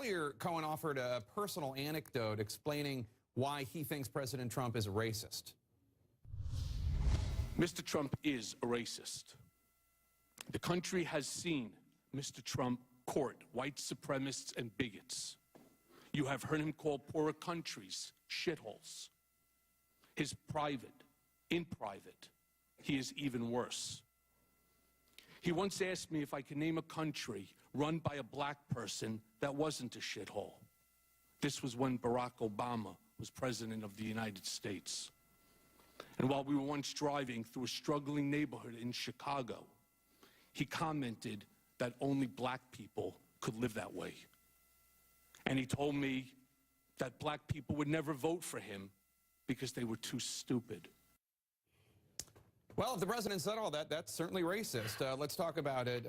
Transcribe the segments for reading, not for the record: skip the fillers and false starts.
Earlier, Cohen offered a personal anecdote explaining why he thinks President Trump is a racist. Mr. Trump is a racist. The country has seen Mr. Trump court white supremacists and bigots. You have heard him call poorer countries shitholes. In private, he is even worse. He once asked me if I could name a country run by a black person that wasn't a shithole. This was when Barack Obama was president of the United States. And while we were once driving through a struggling neighborhood in Chicago, he commented that only black people could live that way. And he told me that black people would never vote for him because they were too stupid. Well, if the president said all that, that's certainly racist. Let's talk about it.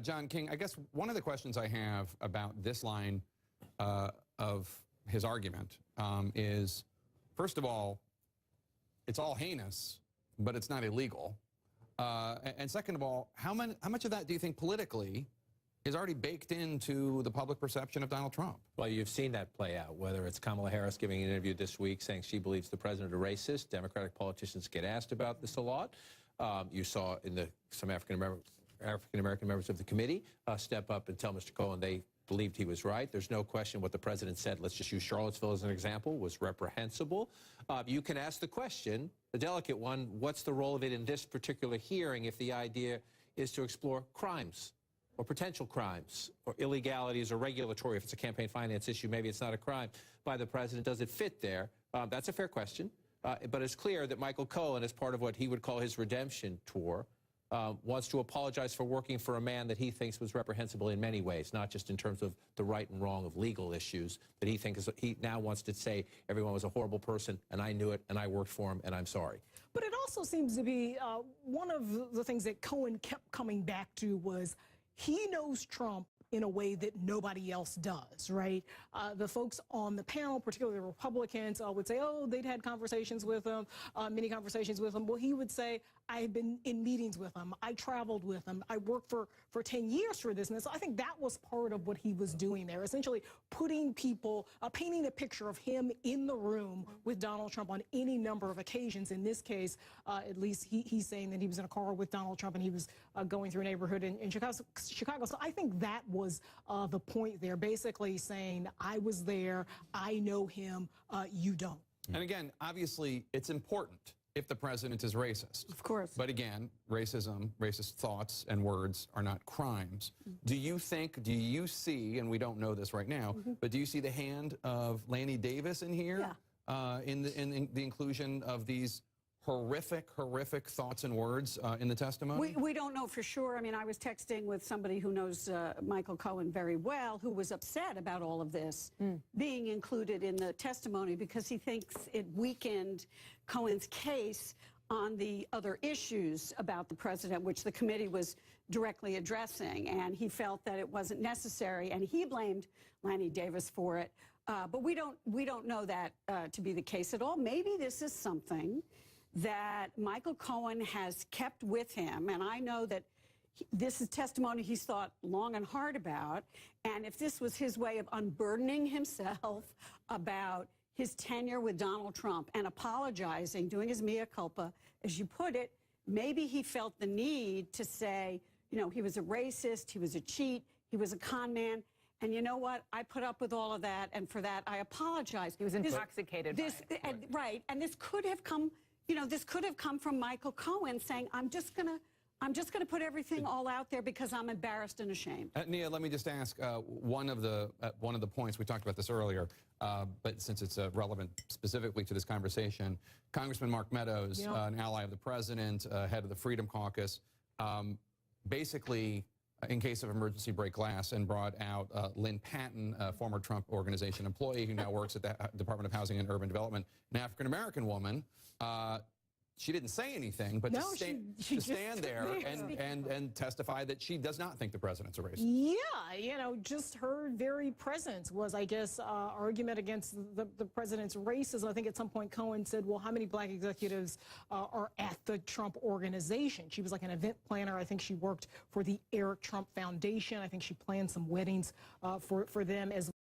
John King, I guess one of the questions I have about this line of his argument is, first of all, it's all heinous, but it's not illegal. And second of all, how much of that do you think politically is already baked into the public perception of Donald Trump? Well, you've seen that play out, whether it's Kamala Harris giving an interview this week saying she believes the president is a racist. Democratic politicians get asked about this a lot. You saw in some African-American members of the committee step up and tell Mr. Cohen they believed he was right. There's no question what the president said, let's just use Charlottesville as an example, was reprehensible. You can ask the question, the delicate one, what's the role of it in this particular hearing if the idea is to explore crimes or potential crimes or illegalities or regulatory? If it's a campaign finance issue, maybe it's not a crime by the president. Does it fit there? That's a fair question. But it's clear that Michael Cohen, as part of what he would call his redemption tour, wants to apologize for working for a man that he thinks was reprehensible in many ways, not just in terms of the right and wrong of legal issues, that he thinks he now wants to say everyone was a horrible person and I knew it and I worked for him and I'm sorry. But it also seems to be one of the things that Cohen kept coming back to was he knows Trump in a way that nobody else does, right? The folks on the panel, particularly the Republicans, would say, oh, they'd had conversations with him, many conversations with him. Well, he would say, I've been in meetings with him. I traveled with him. I worked for 10 years for this. And so I think that was part of what he was doing there, essentially putting people, painting a picture of him in the room with Donald Trump on any number of occasions. In this case, at least he's saying that he was in a car with Donald Trump and he was going through a neighborhood in Chicago. So I think that was the point there, basically saying, I was there, I know him, you don't. And again, obviously, it's important if the president is racist. Of course. But again, racism, racist thoughts and words are not crimes. Do you see, and we don't know this right now, but do you see the hand of Lanny Davis in here? Yeah. In the inclusion of these horrific thoughts and words in the testimony? We don't know for sure. I mean, I was texting with somebody who knows Michael Cohen very well, who was upset about all of this being included in the testimony because he thinks it weakened Cohen's case on the other issues about the president, which the committee was directly addressing, and he felt that it wasn't necessary, and he blamed Lanny Davis for it. But we don't know that to be the case at all. Maybe this is something that Michael Cohen has kept with him, and I know that this is testimony he's thought long and hard about, and if this was his way of unburdening himself about his tenure with Donald Trump and apologizing, doing his mea culpa, as you put it, maybe he felt the need to say, you know, he was a racist, he was a cheat, he was a con man, and you know what? I put up with all of that, and for that I apologize. He was intoxicated by it. Right, and this could have come, you know, this could have come from Michael Cohen saying, I'm just gonna put everything all out there because I'm embarrassed and ashamed. Nia, let me just ask one of the points we talked about this earlier, but since it's relevant specifically to this conversation, Congressman Mark Meadows, an ally of the president, head of the Freedom Caucus, basically, in case of emergency, break glass and brought out Lynn Patton, a former Trump Organization employee who now works at the Department of Housing and Urban Development, an African-American woman, she didn't say anything, but No, to, she to just stand there there. and testify that she does not think the president's a racist. Yeah, you know, just her very presence was, I guess, argument against the president's racism. I think at some point Cohen said, well, how many black executives are at the Trump organization? She was like an event planner. I think she worked for the Eric Trump Foundation. I think she planned some weddings for them as